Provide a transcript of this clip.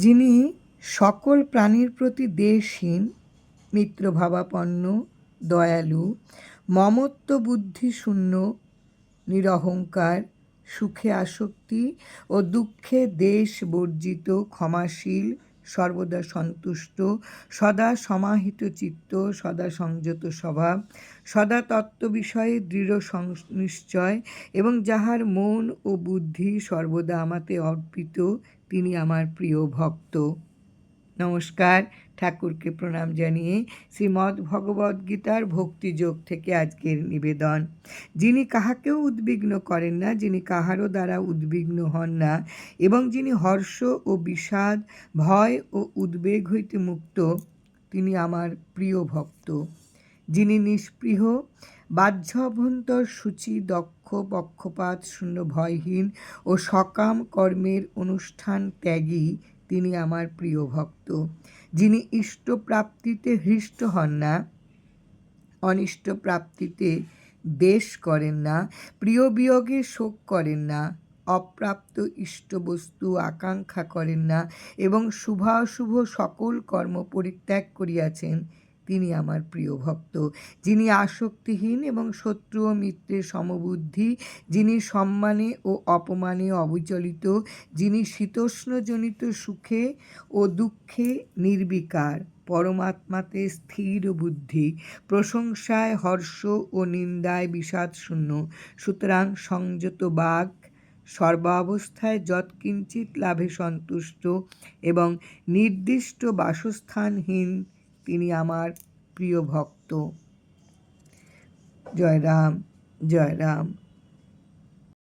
যিনি সকল প্রাণীর প্রতি দ্বেষহীন, মিত্রভাবাপন্ন, দয়ালু, মমত্ব বুদ্ধিশূন্য, নিরহংকার, সুখে আসক্তি ও দুঃখে দ্বেষ বর্জিত, ক্ষমাশীল, সর্বদা সন্তুষ্ট, সদা সমাহিত চিত্ত, সদা সংযত স্বভাব, সদা তত্ত্ব বিষয়ে দৃঢ় নিশ্চয় এবং যাহার মন ও বুদ্ধি সর্বদা আমাতে অর্পিত, তিনি আমার প্রিয় ভক্ত। নমস্কার, ঠাকুরকে প্রণাম জানিয়ে শ্রীমদ্ ভগবদ্গীতার ভক্তিযোগ থেকে আজকের নিবেদন। যিনি কাহাকেও উদ্বিগ্ন করেন না, যিনি কাহারও দ্বারা উদ্বিগ্ন হন না এবং যিনি হর্ষ ও বিষাদ, ভয় ও উদ্বেগ হইতে মুক্ত, তিনি আমার প্রিয় ভক্ত। যিনি নিষ্পৃহ, বাহ্য অভ্যন্তর সূচি, দক্ষ, পক্ষপাত শূন্য, ভয়হীন ও সকাম কর্মের অনুষ্ঠান ত্যাগী, তিনি আমার প্রিয় ভক্ত। যিনি ইষ্ট প্রাপ্তিতে হৃষ্ট হন না, অনিষ্ট প্রাপ্তিতে দ্বেষ করেন না, প্রিয় বিয়োগে শোক করেন না, অপ্রাপ্ত ইষ্ট বস্তু আকাঙ্ক্ষা করেন না এবং শুভাশুভ সকল কর্ম পরিত্যাগ করিয়াছেন, তিনি আমার প্রিয় ভক্ত। যিনি আসক্তিহীন এবং শত্রু ও মিত্রের সমবুদ্ধি, যিনি সম্মানে ও অপমানে অবিচলিত, যিনি শীতোষ্ণজনিত সুখে ও দুঃখে নির্বিকার, পরমাত্মাতে স্থির বুদ্ধি, প্রশংসায় হর্ষ ও নিন্দায় বিষাদ শূন্য, সুতরাং সংযত বাক, সর্বাবস্থায় যৎকিঞ্চিৎ লাভে সন্তুষ্ট এবং নির্দিষ্ট বাসস্থানহীন, তিনি আমার প্রিয় ভক্ত। জয় রাম, জয় রাম।